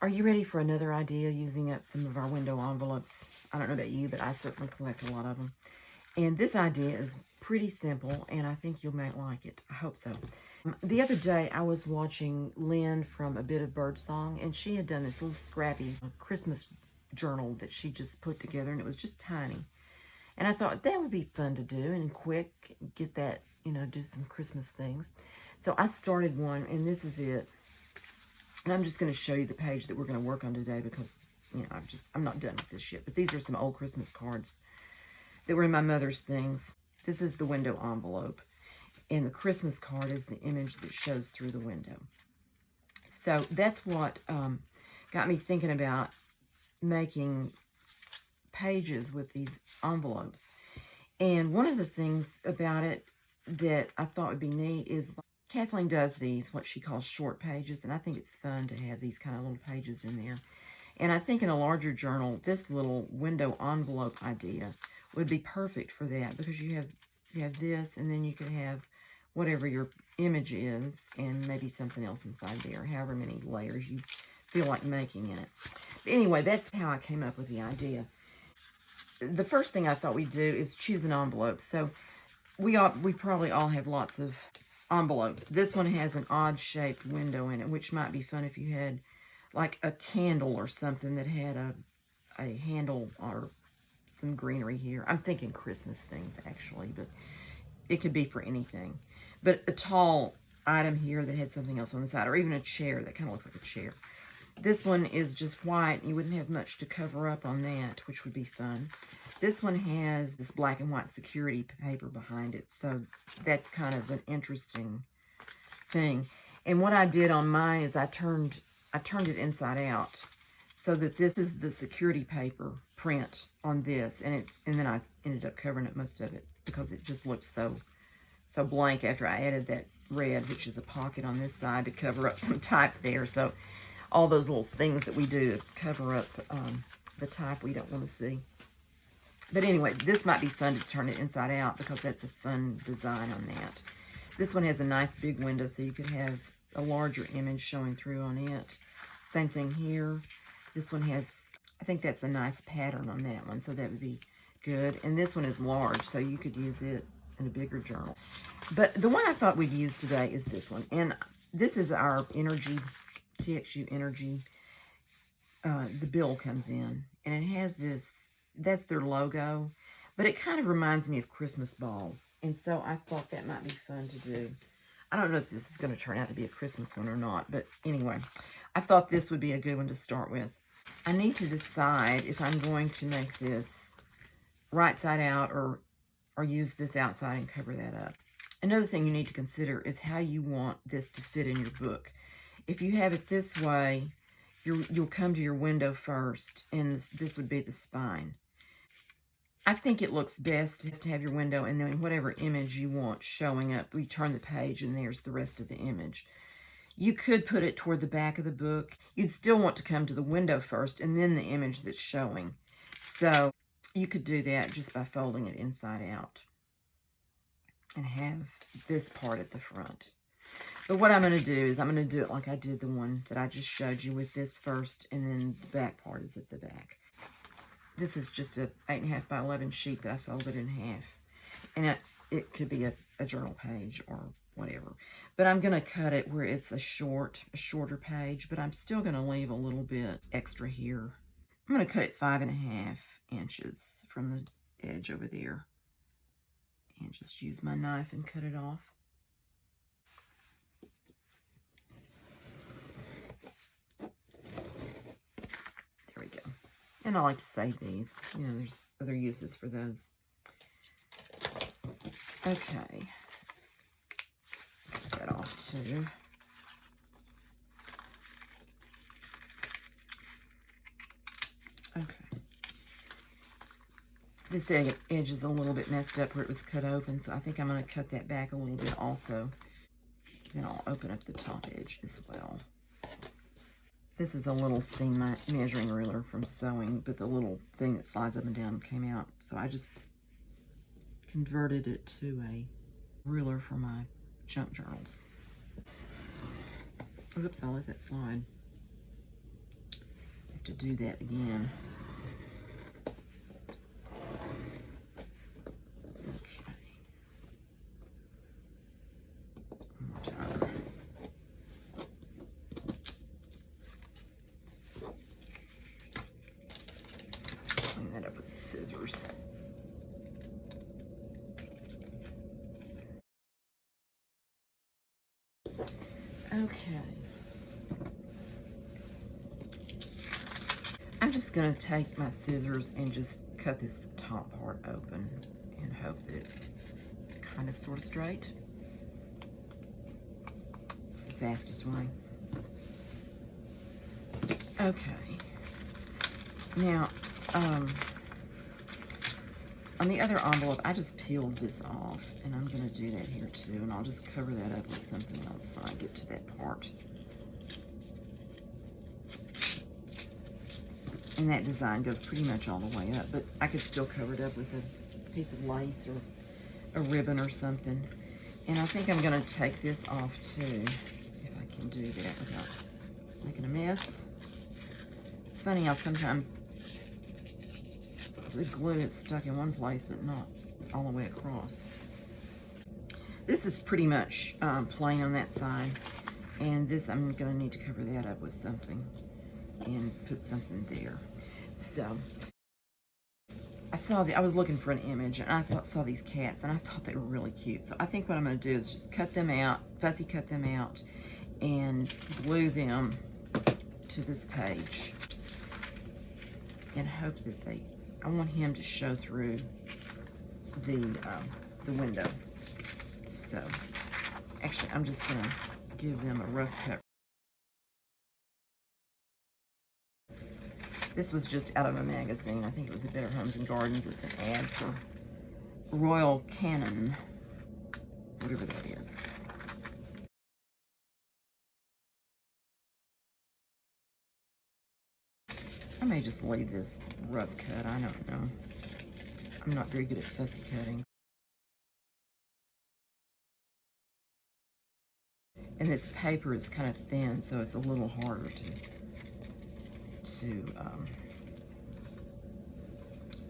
Are you ready for another idea using up some of our window envelopes? I don't know about you, but I certainly collect a lot of them. And this idea is pretty simple, and I think you might like it. I hope so. The other day, I was watching Lynn from A Bit of Birdsong, and she had done this little scrappy Christmas journal that she just put together, and it was just tiny. And I thought that would be fun to do and quick, get that, do some Christmas things. So I started one, and this is it. And I'm just going to show you the page that we're going to work on today because, I'm not done with this yet. But these are some old Christmas cards that were in my mother's things. This is the window envelope. And the Christmas card is the image that shows through the window. So that's what got me thinking about making pages with these envelopes. And one of the things about it that I thought would be neat is Kathleen does these, what she calls short pages, and I think it's fun to have these kind of little pages in there. And I think in a larger journal, this little window envelope idea would be perfect for that because you have this, and then you could have whatever your image is, and maybe something else inside there, however many layers you feel like making in it. But anyway, that's how I came up with the idea. The first thing I thought we'd do is choose an envelope. So we probably all have lots of envelopes. This one has an odd-shaped window in it, which might be fun if you had like a candle or something that had a handle or some greenery here. I'm thinking Christmas things, actually, but it could be for anything. But a tall item here that had something else on the side, or even a chair that kind of looks like a chair. This one is just white, and you wouldn't have much to cover up on that, which would be fun. This one has this black and white security paper behind it, so that's kind of an interesting thing. And what I did on mine is I turned it inside out, so that this is the security paper print on this, and then I ended up covering up most of it because it just looked so blank after I added that red, which is a pocket on this side to cover up some type there. So all those little things that we do to cover up the type we don't want to see. But anyway, this might be fun to turn it inside out because that's a fun design on that. This one has a nice big window, so you could have a larger image showing through on it. Same thing here. This one has, I think that's a nice pattern on that one, so that would be good. And this one is large, so you could use it in a bigger journal. But the one I thought we'd use today is this one. And this is our Energy, TXU Energy. The bill comes in, and it has this, that's their logo, but it kind of reminds me of Christmas balls. And so I thought that might be fun to do. I don't know if this is going to turn out to be a Christmas one or not, but anyway, I thought this would be a good one to start with. I need to decide if I'm going to make this right side out or use this outside and cover that up. Another thing you need to consider is how you want this to fit in your book. If you have it this way, you'll come to your window first, and this would be the spine. I think it looks best to have your window and then whatever image you want showing up. We turn the page and there's the rest of the image. You could put it toward the back of the book. You'd still want to come to the window first and then the image that's showing. So you could do that just by folding it inside out and have this part at the front. But what I'm going to do is I'm going to do it like I did the one that I just showed you with this first, and then the back part is at the back. This is just a 8.5 by 11 sheet that I folded in half. And it could be a journal page or whatever. But I'm going to cut it where it's a shorter page, but I'm still going to leave a little bit extra here. I'm going to cut it 5.5 inches from the edge over there. And just use my knife and cut it off. There we go. And I like to save these. There's other uses for those. Okay. Cut that off too. Okay. This edge is a little bit messed up where it was cut open, so I think I'm going to cut that back a little bit also. Then I'll open up the top edge as well. This is a little seam measuring ruler from sewing, but the little thing that slides up and down came out. So I just converted it to a ruler for my junk journals. Oops, I'll let that slide. to do that again. Okay. One more time. Clean that up with the scissors. Okay. I'm just going to take my scissors and just cut this top part open and hope that it's kind of sort of straight. It's the fastest way. Okay. Now, on the other envelope, I just peeled this off, and I'm going to do that here too, and I'll just cover that up with something else when I get to that part. And that design goes pretty much all the way up, but I could still cover it up with a piece of lace or a ribbon or something. And I think I'm going to take this off too, if I can do that without making a mess. It's funny how sometimes the glue is stuck in one place, but not all the way across. This is pretty much plain on that side, and this I'm going to need to cover that up with something and put something there. So I was looking for an image, and I saw these cats, and I thought they were really cute. So I think what I'm going to do is just cut them out, fussy cut them out, and glue them to this page, and hope that I want him to show through the window. So actually, I'm just going to give them a rough cut. This was just out of a magazine. I think it was a Better Homes and Gardens. It's an ad for Royal Canin, whatever that is. I may just leave this rough cut. I don't know. I'm not very good at fussy cutting. And this paper is kind of thin, so it's a little harder to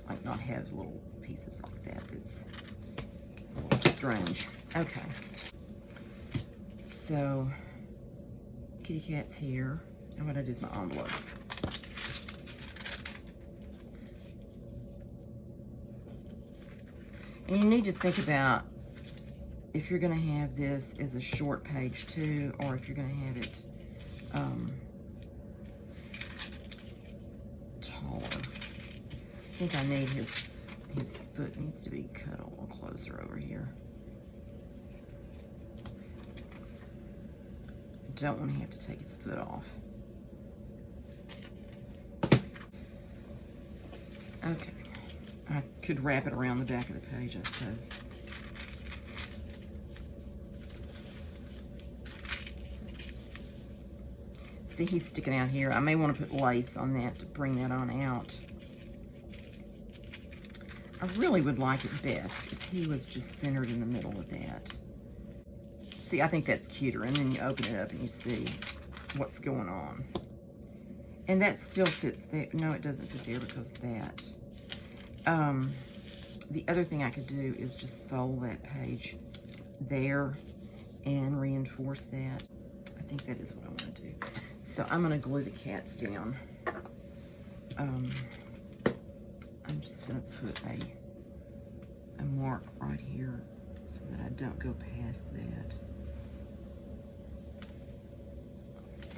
like not have little pieces like that. It's a little strange. Okay. So, kitty cat's here. And what I did with my envelope. And you need to think about if you're going to have this as a short page too, or if you're going to have it taller. I think I need his foot needs to be cut a little closer over here. I don't want to have to take his foot off. Okay. I could wrap it around the back of the page, I suppose. See, he's sticking out here. I may want to put lace on that to bring that on out. I really would like it best if he was just centered in the middle of that. See, I think that's cuter. And then you open it up and you see what's going on. And that still fits there. No, it doesn't fit there because that. The other thing I could do is just fold that page there and reinforce that. I think that is what I want to do. So I'm going to glue the cats down. I'm just going to put a mark right here so that I don't go past that.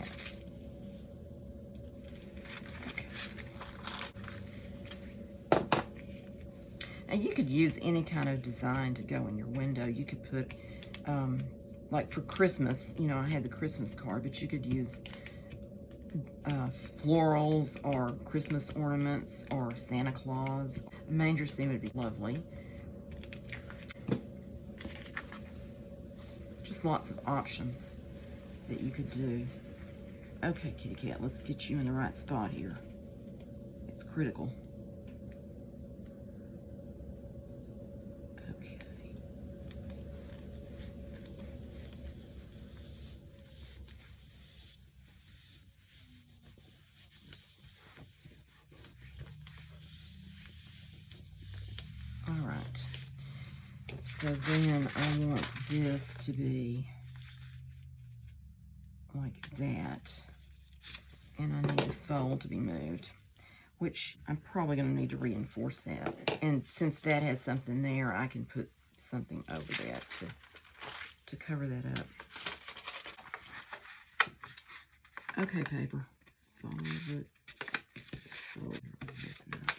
Okay. And you could use any kind of design to go in your window. You could put, like for Christmas, you know, I had the Christmas card, but you could use florals or Christmas ornaments or Santa Claus. A manger scene would be lovely. Just lots of options that you could do. Okay, kitty cat, let's get you in the right spot here. It's critical. Okay. So then I want this to be like that. And I need the fold to be moved, which I'm probably going to need to reinforce that. And since that has something there, I can put something over that to cover that up. Okay, paper. Fold it. Fold this up.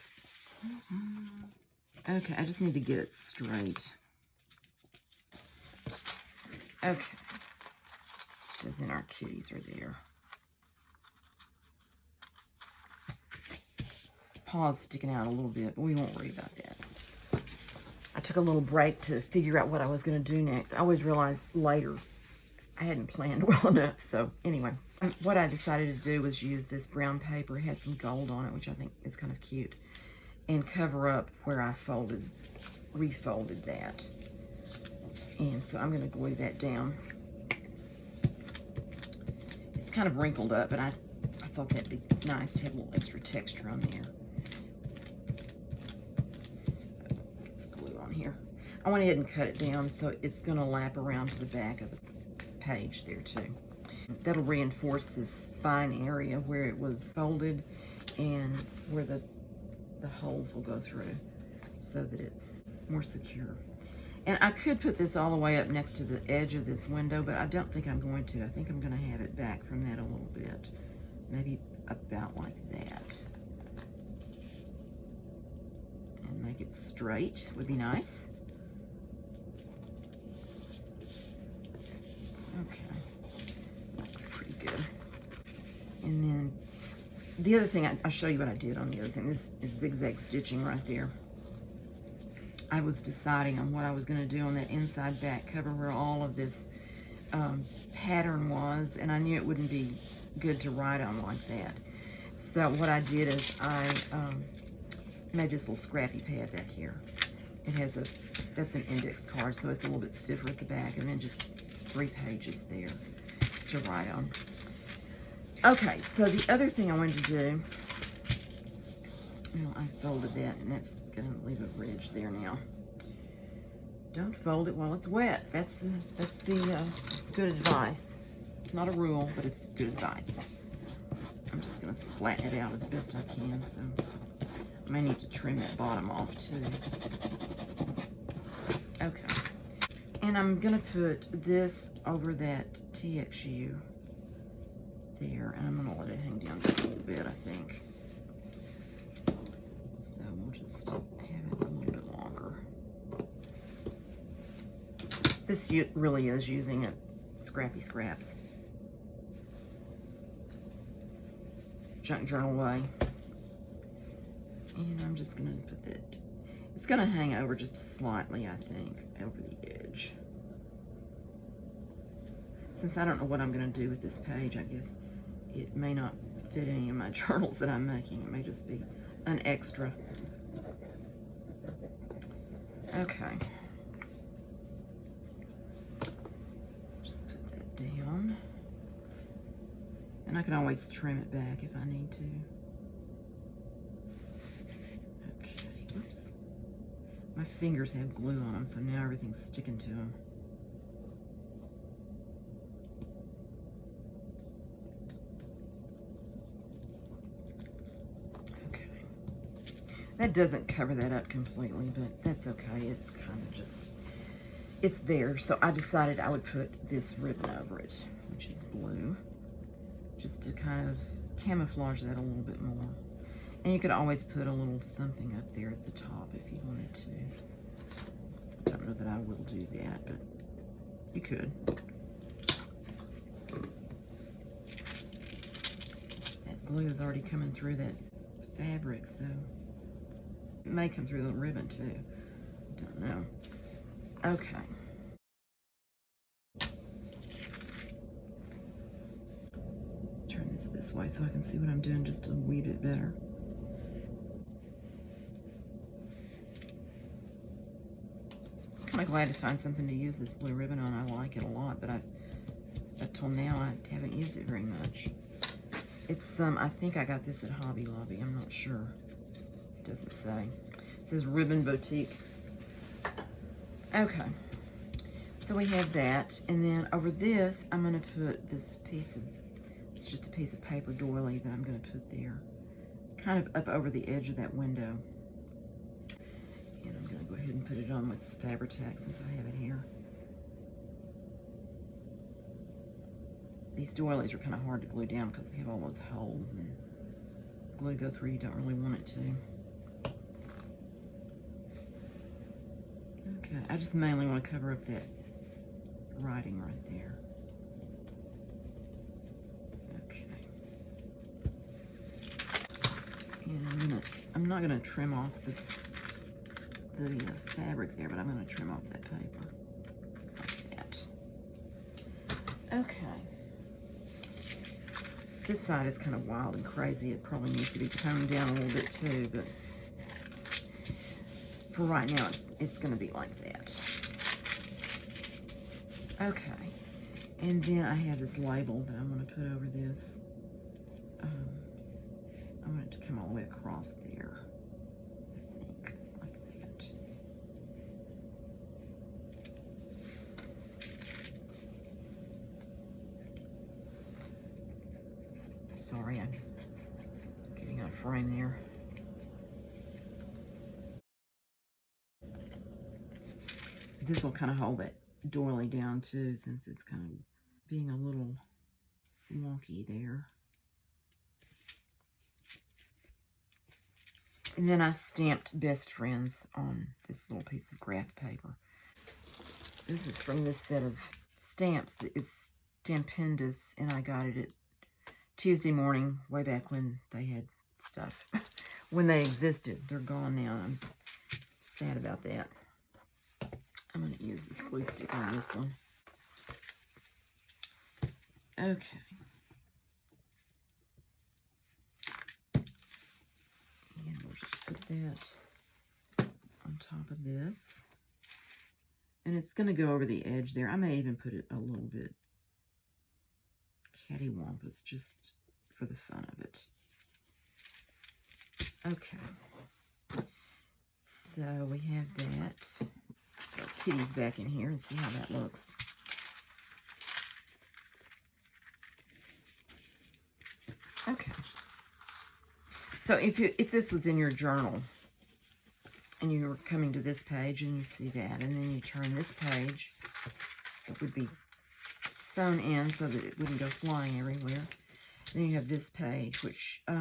Okay, I just need to get it straight. Okay. So then our kitties are there. Paw's sticking out a little bit, but we won't worry about that. I took a little break to figure out what I was going to do next. I always realized later I hadn't planned well enough. So anyway, what I decided to do was use this brown paper. It has some gold on it, which I think is kind of cute, and cover up where I refolded that. And so I'm going to glue that down. It's kind of wrinkled up, but I thought that'd be nice to have a little extra texture on there. So, get the glue on here. I went ahead and cut it down so it's going to lap around to the back of the page there too. That'll reinforce this spine area where it was folded and where the holes will go through so that it's more secure. And I could put this all the way up next to the edge of this window, but I don't think I'm going to. I think I'm going to have it back from that a little bit. Maybe about like that. And make it straight would be nice. Okay. Looks pretty good. And then the other thing, I'll show you what I did on the other thing. This is zigzag stitching right there. I was deciding on what I was going to do on that inside back cover where all of this pattern was, and I knew it wouldn't be good to write on like that. So what I did is I made this little scrappy pad back here. It has that's an index card, so it's a little bit stiffer at the back, and then just 3 pages there to write on. Okay, so the other thing I wanted to do, well, I folded that, and that's going to leave a ridge there now. Don't fold it while it's wet. That's the good advice. It's not a rule, but it's good advice. I'm just going to flatten it out as best I can, so I may need to trim that bottom off too. Okay. And I'm going to put this over that TXU there, and I'm going to let it hang down just a little bit, I think. So we'll just have it a little bit longer. This really is using a Scrappy Scraps junk journal way. And I'm just going to put that, it's going to hang over just slightly, I think, over the edge. Since I don't know what I'm going to do with this page, I guess it may not fit any of my journals that I'm making. It may just be an extra. Okay. Just put that down. And I can always trim it back if I need to. Okay, oops. My fingers have glue on them, so now everything's sticking to them. That doesn't cover that up completely, but that's okay. It's kind of just, it's there. So I decided I would put this ribbon over it, which is blue, just to kind of camouflage that a little bit more. And you could always put a little something up there at the top if you wanted to. I don't know that I will do that, but you could. That glue is already coming through that fabric, so it may come through the ribbon too. I don't know. Okay. Turn this way so I can see what I'm doing just a wee bit better. I'm kind of glad to find something to use this blue ribbon on. I like it a lot, but up till now I haven't used it very much. It's I think I got this at Hobby Lobby. I'm not sure. Doesn't say. It says Ribbon Boutique. Okay. So we have that. And then over this, I'm going to put this piece of, it's just a piece of paper doily that I'm going to put there. Kind of up over the edge of that window. And I'm going to go ahead and put it on with Fabri-Tac since I have it here. These doilies are kind of hard to glue down because they have all those holes and glue goes where you don't really want it to. Okay, I just mainly want to cover up that writing right there. Okay. And I'm not gonna trim off the fabric there, but I'm gonna trim off that paper like that. Okay. This side is kind of wild and crazy. It probably needs to be toned down a little bit too, but for right now, it's going to be like that. Okay. And then I have this label that I'm going to put over this. I want it to come all the way across there, I think, like that. Sorry, I'm getting out of frame there. This will kind of hold that doily down too, since it's kind of being a little wonky there. And then I stamped Best Friends on this little piece of graph paper. This is from this set of stamps that is Stampendous, and I got it at Tuesday Morning, way back when they had stuff. When they existed. They're gone now. I'm sad about that. I'm going to use this glue stick on this one. Okay. And we'll just put that on top of this. And it's going to go over the edge there. I may even put it a little bit cattywampus just for the fun of it. Okay. So we have that. Let's put Kitty's back in here and see how that looks. Okay. So if this was in your journal and you were coming to this page and you see that, and then you turn this page, it would be sewn in so that it wouldn't go flying everywhere. Then you have this page, which, I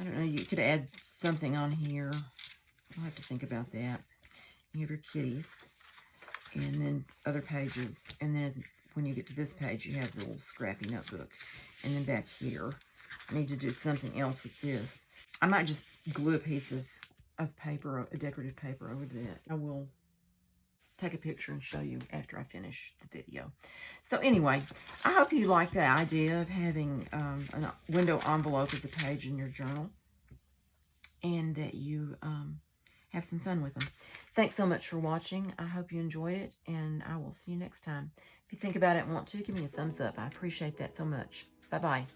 don't know, you could add something on here. I'll have to think about that. You have your kitties, and then other pages, and then when you get to this page, you have the little scrappy notebook. And then back here, I need to do something else with this. I might just glue a piece of paper, a decorative paper over that. I will take a picture and show you after I finish the video. So anyway, I hope you like the idea of having a window envelope as a page in your journal, and that you have some fun with them. Thanks so much for watching. I hope you enjoyed it, and I will see you next time. If you think about it and want to, give me a thumbs up. I appreciate that so much. Bye-bye.